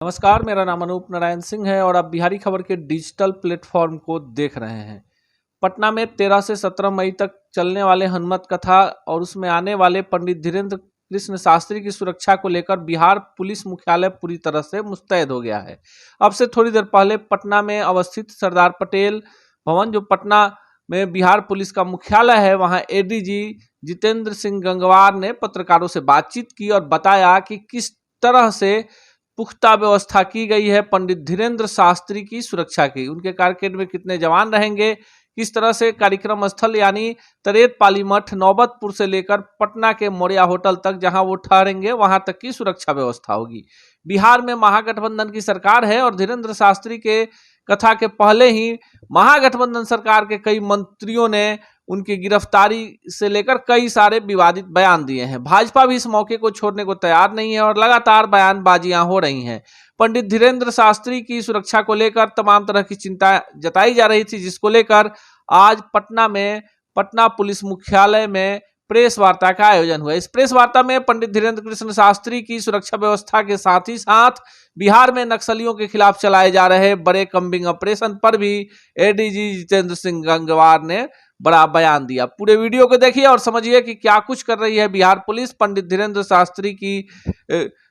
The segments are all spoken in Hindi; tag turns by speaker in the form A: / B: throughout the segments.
A: नमस्कार, मेरा नाम अनूप नारायण सिंह है और आप बिहारी खबर के डिजिटल प्लेटफॉर्म को देख रहे हैं। पटना में 13 से 17 मई तक चलने वाले हनुमत कथा और उसमें आने वाले पंडित धीरेन्द्र कृष्ण शास्त्री की सुरक्षा को लेकर बिहार पुलिस मुख्यालय पूरी तरह से मुस्तैद हो गया है। अब से थोड़ी देर पहले पटना में अवस्थित सरदार पटेल भवन, जो पटना में बिहार पुलिस का मुख्यालय है, वहां एडीजी जितेंद्र सिंह गंगवार ने पत्रकारों से बातचीत की और बताया कि किस तरह से पुख्ता व्यवस्था की गई है पंडित धीरेन्द्र शास्त्री की सुरक्षा की। उनके कारकेड में कितने जवान रहेंगे, किस तरह से कार्यक्रम स्थल यानी तरेत पाली मठ नौबतपुर से लेकर पटना के मोरिया होटल तक जहां वो ठहरेंगे वहां तक की सुरक्षा व्यवस्था होगी। बिहार में महागठबंधन की सरकार है और धीरेन्द्र शास्त्री के कथा के पहले ही महागठबंधन सरकार के कई मंत्रियों ने उनकी गिरफ्तारी से लेकर कई सारे विवादित बयान दिए हैं। भाजपा भी इस मौके को छोड़ने को तैयार नहीं है और लगातार बयानबाजियां हो रही हैं। पंडित धीरेन्द्र शास्त्री की सुरक्षा को लेकर तमाम तरह की चिंता जताई जा रही थी, जिसको लेकर आज पटना में पटना पुलिस मुख्यालय में प्रेस वार्ता का आयोजन हुआ। इस प्रेस वार्ता में पंडित धीरेन्द्र कृष्ण शास्त्री की सुरक्षा व्यवस्था के साथ ही साथ बिहार में नक्सलियों के खिलाफ चलाए जा रहे बड़े कम्बिंग ऑपरेशन पर भी एडीजी जितेंद्र सिंह गंगवार ने बड़ा बयान दिया। पूरे वीडियो को देखिए और समझिए कि क्या कुछ कर रही है बिहार पुलिस पंडित धीरेन्द्र शास्त्री की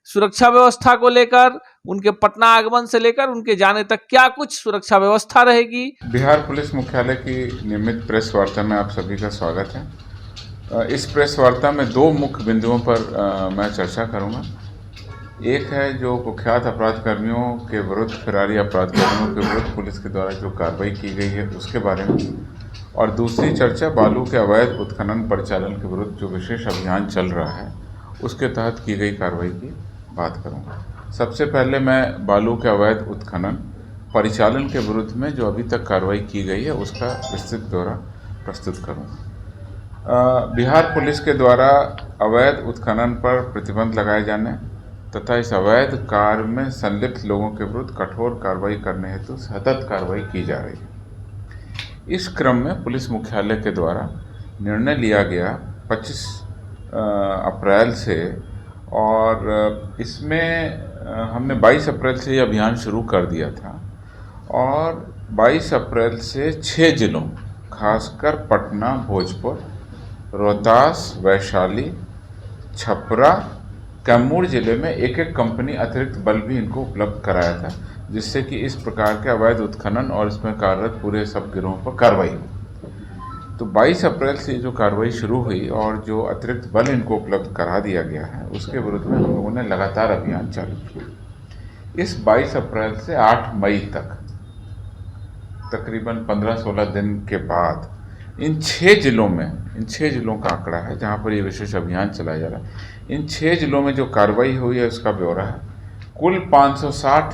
A: सुरक्षा व्यवस्था को लेकर, उनके पटना आगमन से लेकर उनके जाने तक क्या कुछ सुरक्षा व्यवस्था रहेगी।
B: बिहार पुलिस मुख्यालय की नियमित प्रेस वार्ता में आप सभी का स्वागत है। इस प्रेस वार्ता में दो मुख्य बिंदुओं पर मैं चर्चा करूंगा। एक है जो कुख्यात अपराध कर्मियों के विरुद्ध, फरारी अपराध कर्मियों के विरुद्ध पुलिस के द्वारा जो कार्रवाई की गई है उसके बारे में, और दूसरी चर्चा बालू के अवैध उत्खनन परिचालन के विरुद्ध जो विशेष अभियान चल रहा है उसके तहत की गई कार्रवाई की बात करूंगा। सबसे पहले मैं बालू के अवैध उत्खनन परिचालन के विरुद्ध में जो अभी तक कार्रवाई की गई है उसका विस्तृत ब्यौरा प्रस्तुत करूंगा। बिहार पुलिस के द्वारा अवैध उत्खनन पर प्रतिबंध लगाए जाने तथा इस अवैध कार्य में संलिप्त लोगों के विरुद्ध कठोर कार्रवाई करने हेतु सतत कार्रवाई की जा रही है। इस क्रम में पुलिस मुख्यालय के द्वारा निर्णय लिया गया 25 अप्रैल से, और इसमें हमने 22 अप्रैल से ये अभियान शुरू कर दिया था और 22 अप्रैल से 6 जिलों खासकर पटना, भोजपुर, रोहतास, वैशाली, छपरा, कैमूर जिले में एक एक कंपनी अतिरिक्त बल भी इनको उपलब्ध कराया था, जिससे कि इस प्रकार के अवैध उत्खनन और इसमें कार्यरत पूरे सब गिरोहों पर कार्रवाई हुई। तो 22 अप्रैल से जो कार्रवाई शुरू हुई और जो अतिरिक्त बल इनको उपलब्ध करा दिया गया है उसके विरुद्ध में हम लोगों ने लगातार अभियान चालू किया। इस 22 अप्रैल से 8 मई तक तकरीबन 15-16 दिन के बाद इन 6 जिलों का आंकड़ा है जहां पर ये विशेष अभियान चलाया जा रहा है। इन 6 जिलों में जो कार्रवाई हुई है उसका ब्यौरा है। कुल 560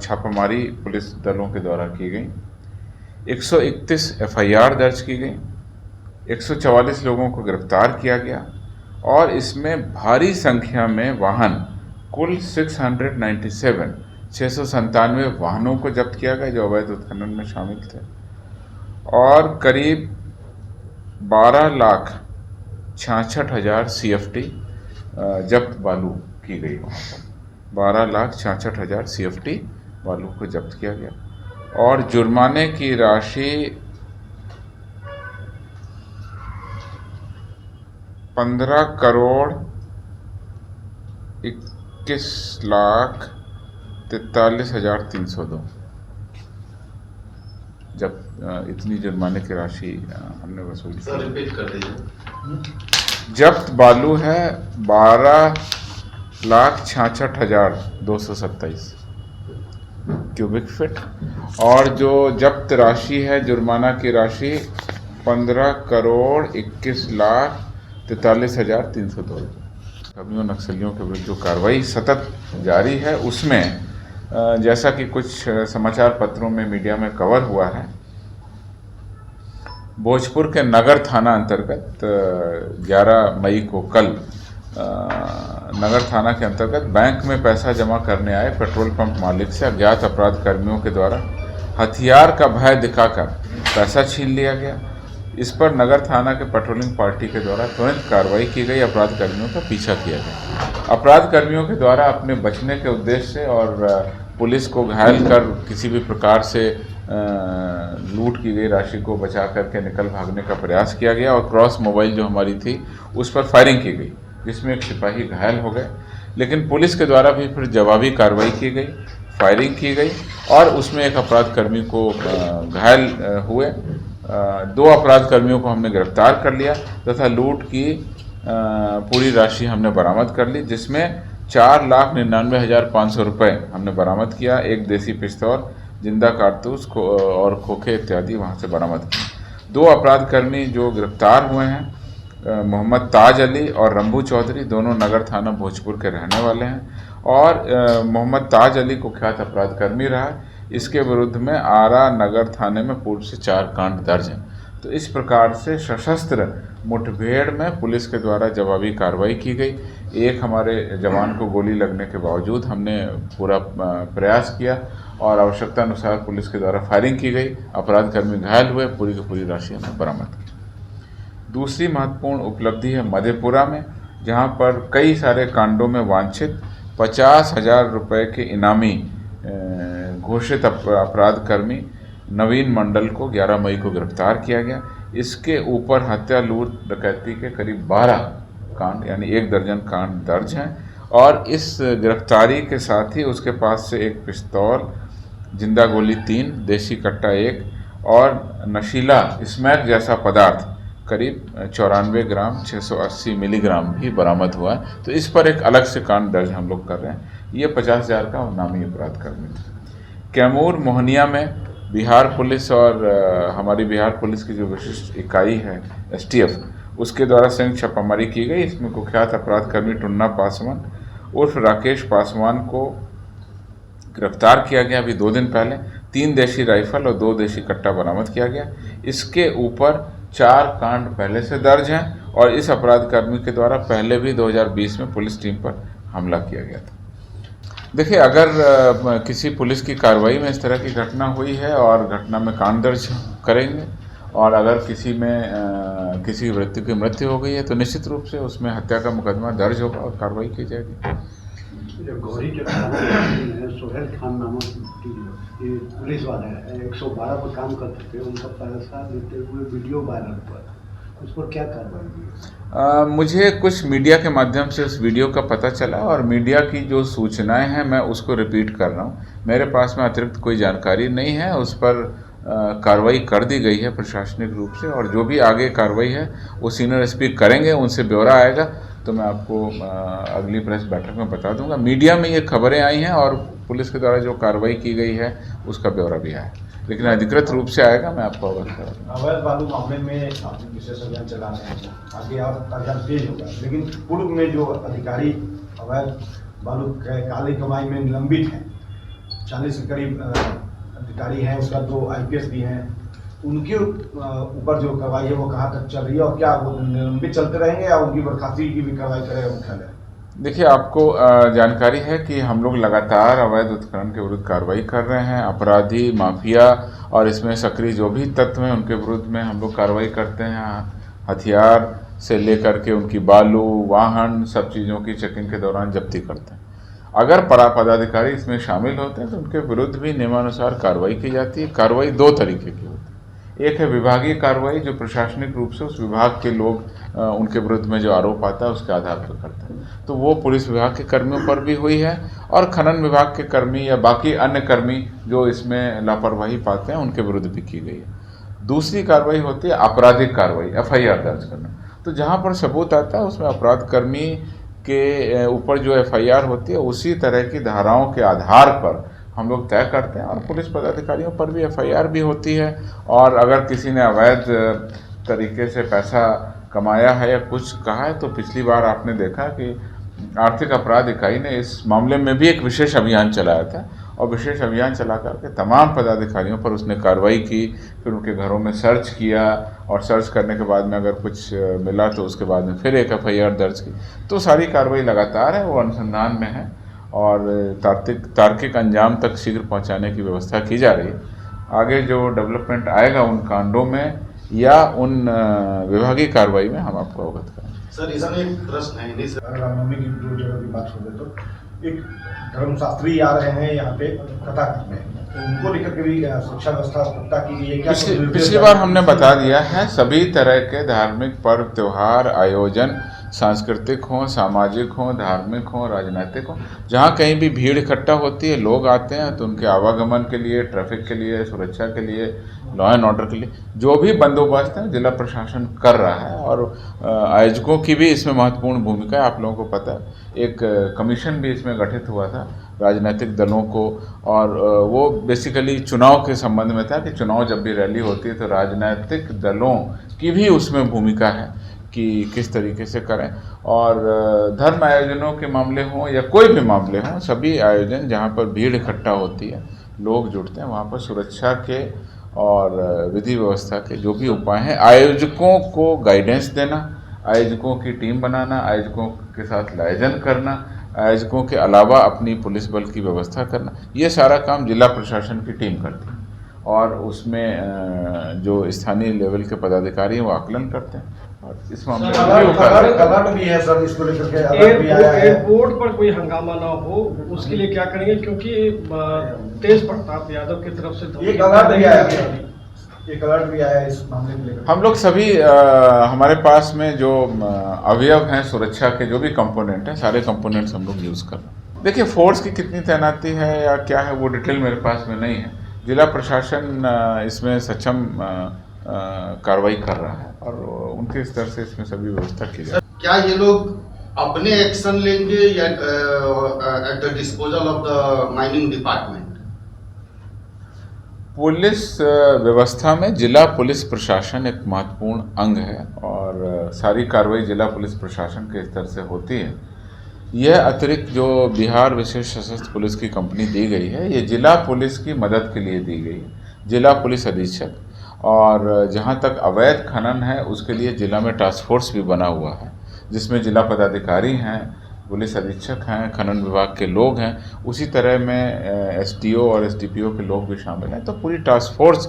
B: छापामारी पुलिस दलों के द्वारा की गई, 131 एफआईआर दर्ज की गई, 144 लोगों को गिरफ्तार किया गया और इसमें भारी संख्या में वाहन, कुल 697 वाहनों को जब्त किया गया जो अवैध उत्खनन में शामिल थे, और करीब 12,66,000 CFT जब्त बालू की गई। 12,66,000 CFT बालू को जब्त किया गया और जुर्माने की राशि 15,41,43,302 जब इतनी जुर्माने की राशि हमने वसूली की। जब्त बालू है 12,66,227 क्यूबिक फीट, और जो जब्त राशि है जुर्माना की राशि 15,21,43,302। कर्मियों नक्सलियों के विरुद्ध जो कार्रवाई सतत जारी है उसमें जैसा कि कुछ समाचार पत्रों में, मीडिया में कवर हुआ है, भोजपुर के नगर थाना अंतर्गत 11 मई को कल नगर थाना के अंतर्गत बैंक में पैसा जमा करने आए पेट्रोल पंप मालिक से अज्ञात अपराध कर्मियों के द्वारा हथियार का भय दिखाकर पैसा छीन लिया गया इस पर नगर थाना के पेट्रोलिंग पार्टी के द्वारा तुरंत कार्रवाई की गई, अपराध कर्मियों का पीछा किया गया। अपराध कर्मियों के द्वारा अपने बचने के उद्देश्य से और पुलिस को घायल कर किसी भी प्रकार से लूट की गई राशि को बचा करके निकल भागने का प्रयास किया गया और क्रॉस मोबाइल जो हमारी थी उस पर फायरिंग की गई, जिसमें एक सिपाही घायल हो गए। लेकिन पुलिस के द्वारा भी फिर जवाबी कार्रवाई की गई, फायरिंग की गई और उसमें एक अपराध कर्मी को घायल हुए। दो अपराध कर्मियों को हमने गिरफ्तार कर लिया तथा लूट की पूरी राशि हमने बरामद कर ली, जिसमें 4,99,500 रुपये हमने बरामद किया। एक देसी पिस्तौल, जिंदा कारतूस और खोखे इत्यादि वहाँ से बरामद किए। दो अपराध कर्मी जो गिरफ्तार हुए हैं, मोहम्मद ताज अली और रंभू चौधरी, दोनों नगर थाना भोजपुर के रहने वाले हैं और मोहम्मद ताज अली कुख्यात अपराध कर्मी रहा। इसके विरुद्ध में आरा नगर थाने में पूर्व से 4 कांड दर्ज हैं। तो इस प्रकार से सशस्त्र मुठभेड़ में पुलिस के द्वारा जवाबी कार्रवाई की गई। एक हमारे जवान को गोली लगने के बावजूद हमने पूरा प्रयास किया और आवश्यकता अनुसार पुलिस के द्वारा फायरिंग की गई, अपराध कर्मी घायल हुए, पूरी की पूरी राशि हमने बरामद की। दूसरी महत्वपूर्ण उपलब्धि है मधेपुरा में, जहां पर कई सारे कांडों में वांछित 50,000 रुपये के इनामी घोषित अपराध कर्मी नवीन मंडल को 11 मई को गिरफ्तार किया गया। इसके ऊपर हत्या, लूट, डकैती के करीब 12 कांड यानी 1 दर्जन कांड दर्ज हैं और इस गिरफ्तारी के साथ ही उसके पास से एक पिस्तौल, जिंदा गोली 3, देसी कट्टा 1 और नशीला स्मैक जैसा पदार्थ करीब 94 ग्राम 680 मिलीग्राम भी बरामद हुआ है। तो इस पर एक अलग से कांड दर्ज हम लोग कर रहे हैं। ये 50,000 का नामी अपराध कर्मी था। कैमूर मोहनिया में बिहार पुलिस और हमारी बिहार पुलिस की जो विशिष्ट इकाई है STF, उसके द्वारा संयुक्त छापामारी की गई। इसमें कुख्यात अपराध कर्मी टुन्ना पासवान उर्फ राकेश पासवान को गिरफ्तार किया गया अभी 2 दिन पहले। 3 देशी राइफल और 2 देशी कट्टा बरामद किया गया। इसके ऊपर 4 कांड पहले से दर्ज हैं और इस अपराध कर्मी के द्वारा पहले भी 2020 में पुलिस टीम पर हमला किया गया था। देखिए, अगर किसी पुलिस की कार्रवाई में इस तरह की घटना हुई है और घटना में कांड दर्ज करेंगे और अगर किसी में किसी व्यक्ति की मृत्यु हो गई है तो निश्चित रूप से उसमें हत्या का मुकदमा दर्ज होगा और कार्रवाई की जाएगी।
C: जो गौरी के सोहेल खान नामक ये पुलिस वाले हैं, 112 पर काम करते थे, उनका पैसा लेते हुए वीडियो वायरल हुआ, उस पर क्या कार्रवाई हुई?
B: मुझे कुछ मीडिया के माध्यम से उस वीडियो का पता चला और मीडिया की जो सूचनाएं हैं मैं उसको रिपीट कर रहा हूं। मेरे पास में अतिरिक्त कोई जानकारी नहीं है। उस पर कार्रवाई कर दी गई है प्रशासनिक रूप से और जो भी आगे कार्रवाई है वो सीनियर SP करेंगे, उनसे ब्यौरा आएगा तो मैं आपको अगली प्रेस बैठक में बता दूंगा। मीडिया में ये खबरें आई हैं और पुलिस के द्वारा जो कार्रवाई की गई है उसका ब्यौरा भी आया, लेकिन अधिकृत रूप से आएगा, मैं आपको अवगत करा दूंगा।
D: अवैध बालू मामले में आपने विशेष अभियान चला रहे हैं, आगे आप अभियान तेज होगा, लेकिन पूर्व में जो अधिकारी अवैध बालू काली कमाई में निलंबित हैं, 40 के करीब अधिकारी हैं, उसका 2 IPS भी हैं, उनके ऊपर जो कार्रवाई है वो कहाँ तक चल रही है और क्या वो निलंबित चलते रहेंगे या उनकी बर्खास्ती की भी कार्रवाई करेगा मुख्यालय?
B: देखिए, आपको जानकारी है कि हम लोग लगातार अवैध उत्खनन के विरुद्ध कार्रवाई कर रहे हैं। अपराधी, माफिया और इसमें सक्रिय जो भी तत्व हैं उनके विरुद्ध में हम लोग कार्रवाई करते हैं। हथियार से लेकर के उनकी बालू, वाहन, सब चीज़ों की चेकिंग के दौरान जब्ती करते हैं। अगर पदाधिकारी इसमें शामिल होते हैं तो उनके विरुद्ध भी नियमानुसार कार्रवाई की जाती है। कार्रवाई 2 तरीके की होती है। एक है विभागीय कार्रवाई, जो प्रशासनिक रूप से उस विभाग के लोग उनके विरुद्ध में जो आरोप आता है उसके आधार पर करते हैं, तो वो पुलिस विभाग के कर्मियों पर भी हुई है और खनन विभाग के कर्मी या बाकी अन्य कर्मी जो इसमें लापरवाही पाते हैं उनके विरुद्ध भी की गई है। दूसरी कार्रवाई होती है आपराधिक कार्रवाई, FIR दर्ज करना। तो जहाँ पर सबूत आता है उसमें अपराध कर्मी के ऊपर जो FIR होती है उसी तरह की धाराओं के आधार पर हम लोग तय करते हैं और पुलिस पदाधिकारियों पर भी FIR भी होती है। और अगर किसी ने अवैध तरीके से पैसा कमाया है या कुछ कहा है तो पिछली बार आपने देखा कि आर्थिक अपराध इकाई ने इस मामले में भी एक विशेष अभियान चलाया था और विशेष अभियान चला करके तमाम पदाधिकारियों पर उसने कार्रवाई की, फिर उनके घरों में सर्च किया और सर्च करने के बाद में अगर कुछ मिला तो उसके बाद में फिर एक FIR दर्ज की। तो सारी कार्रवाई लगातार है, वो अनुसंधान में है और तार्किक अंजाम तक शीघ्र पहुंचाने की व्यवस्था की जा रही है। आगे जो डेवलपमेंट आएगा उन कांडों में या उन विभागीय कार्रवाई में हम आपको अवगत करेंगे।
E: सर इसमें एक प्रश्न है नहीं सर,
D: रामनवमी की दो जगह की बात हो तो एक धर्मशास्त्री आ रहे हैं यहाँ पे कथा करने, तो उनको लेकर के भी सुरक्षा व्यवस्था पुख्ता की गई है क्या?
B: पिछली बार हमने बता दिया है, सभी तरह के धार्मिक पर्व त्योहार आयोजन सांस्कृतिक हो, सामाजिक हो, धार्मिक हो, राजनीतिक हो, जहाँ कहीं भी भीड़ इकट्ठा होती है, लोग आते हैं, तो उनके आवागमन के लिए, ट्रैफिक के लिए, सुरक्षा के लिए, लॉ एंड ऑर्डर के लिए जो भी बंदोबस्त है जिला प्रशासन कर रहा है। और आयोजकों की भी इसमें महत्वपूर्ण भूमिका है। आप लोगों को पता है एक कमीशन भी इसमें गठित हुआ था राजनीतिक दलों को, और वो बेसिकली चुनाव के संबंध में था कि चुनाव जब भी रैली होती है तो राजनीतिक दलों की भी उसमें भूमिका है कि किस तरीके से करें। और धर्म आयोजनों के मामले हों या कोई भी मामले हों, सभी आयोजन जहाँ पर भीड़ इकट्ठा होती है, लोग जुड़ते हैं, वहाँ पर सुरक्षा के और विधि व्यवस्था के जो भी उपाय हैं, आयोजकों को गाइडेंस देना, आयोजकों की टीम बनाना, आयोजकों के साथ लाइजन करना, आयोजकों के अलावा अपनी पुलिस बल की व्यवस्था करना, ये सारा काम जिला प्रशासन की टीम करती है। और उसमें जो स्थानीय लेवल के पदाधिकारी हैं वो आकलन करते हैं। और इस मामले में
D: अलर्ट भी है सर, इसको लेकर के अलर्ट भी आया है।
F: एयरपोर्ट पर कोई हंगामा ना हो उसके लिए क्या करेंगे, क्योंकि तेज प्रताप यादव की तरफ से
D: एक अलर्ट भी आया है, एक अलर्ट भी आया है इस मामले को लेकर।
B: हम लोग सभी हमारे पास में जो अवयव हैं सुरक्षा के, जो भी कंपोनेंट हैं, सारे कंपोनेंट्स हम लोग यूज़ कर रहे हैं। देखिए फोर्स की कितनी तैनाती है या क्या है वो डिटेल मेरे पास में नहीं है। जिला प्रशासन इसमें सक्षम कार्रवाई कर रहा है और उनके स्तर से इसमें सभी व्यवस्था की जाए।
E: क्या ये लोग अपने एक्शन लेंगे या at the disposal of the mining department?
B: Police व्यवस्था में जिला पुलिस प्रशासन एक महत्वपूर्ण अंग है और सारी कार्रवाई जिला पुलिस प्रशासन के स्तर से होती है। यह अतिरिक्त जो बिहार विशेष सशस्त्र पुलिस की कंपनी दी गई है, ये जिला पुलिस की मदद के लिए दी गई है। जिला पुलिस अधीक्षक, और जहाँ तक अवैध खनन है उसके लिए जिला में टास्क फोर्स भी बना हुआ है, जिसमें जिला पदाधिकारी हैं, पुलिस अधीक्षक हैं, खनन विभाग के लोग हैं, उसी तरह में एसडीओ और एसडीपीओ के लोग भी शामिल हैं। तो पूरी टास्क फोर्स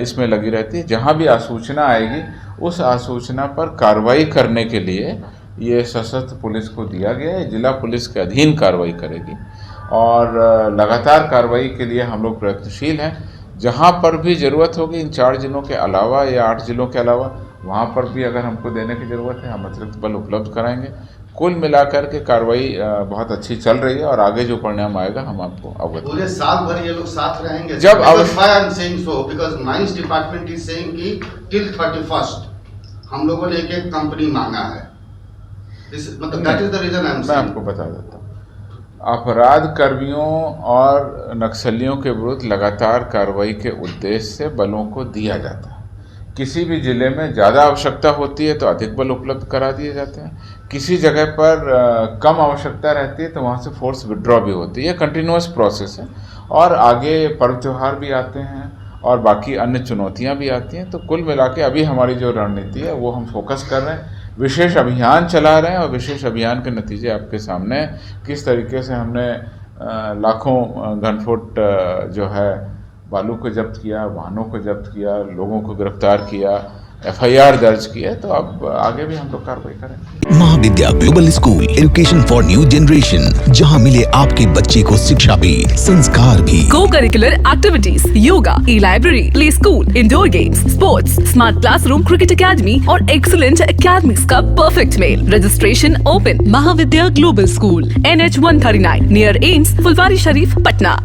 B: इसमें लगी रहती है। जहाँ भी आसूचना आएगी उस आसूचना पर कार्रवाई करने के लिए ये सशस्त्र पुलिस को दिया गया है। जिला पुलिस के अधीन कार्रवाई करेगी और लगातार कार्रवाई के लिए हम लोग प्रयत्नशील हैं। जहाँ पर भी ज़रूरत होगी इन 4 जिलों के अलावा या 8 जिलों के अलावा, वहाँ पर भी अगर हमको देने की ज़रूरत है हम अतिरिक्त बल उपलब्ध कराएंगे। कुल मिलाकर के कार्रवाई बहुत अच्छी चल रही है और आगे जो परिणाम आएगा हम आपको अवगत करेंगे।
E: पूरे साल भर ये लोग साथ रहेंगे
B: जब
E: माइंस डिपार्टमेंट इज सेइंग कि टिल 31 हम लोगों ने एक कंपनी मांगा है। मतलब that is the reason I am
B: मैं आपको बता देता हूँ, अपराध कर्मियों और नक्सलियों के विरुद्ध लगातार कार्रवाई के उद्देश्य से बलों को दिया जाता है। किसी भी जिले में ज़्यादा आवश्यकता होती है तो अधिक बल उपलब्ध करा दिए जाते हैं, किसी जगह पर कम आवश्यकता रहती है तो वहाँ से फोर्स विड्रॉ भी होती है। ये कंटिन्यूअस प्रोसेस है और आगे पर्व त्यौहार भी आते हैं और बाकी अन्य चुनौतियाँ भी आती हैं। तो कुल मिला के अभी हमारी जो रणनीति है वो हम फोकस कर रहे हैं, विशेष अभियान चला रहे हैं और विशेष अभियान के नतीजे आपके सामने, किस तरीके से हमने लाखों घनफुट जो है बालू को जब्त किया, वाहनों को जब्त किया, लोगों को गिरफ्तार किया, एफआईआर दर्ज किया। तो अब आगे भी हम लोग कार्रवाई करेंगे।
G: Mahavidya global school, education for new generation, जहां मिले आपके बच्चे को शिक्षा भी, संस्कार भी।
H: Co-curricular activities, yoga, e-library, play school, indoor games, sports, smart classroom, cricket academy और excellent academies का perfect मेल। Registration open। Mahavidya global school, NH 139 near AIMS, Phulwari Sharif, Patna.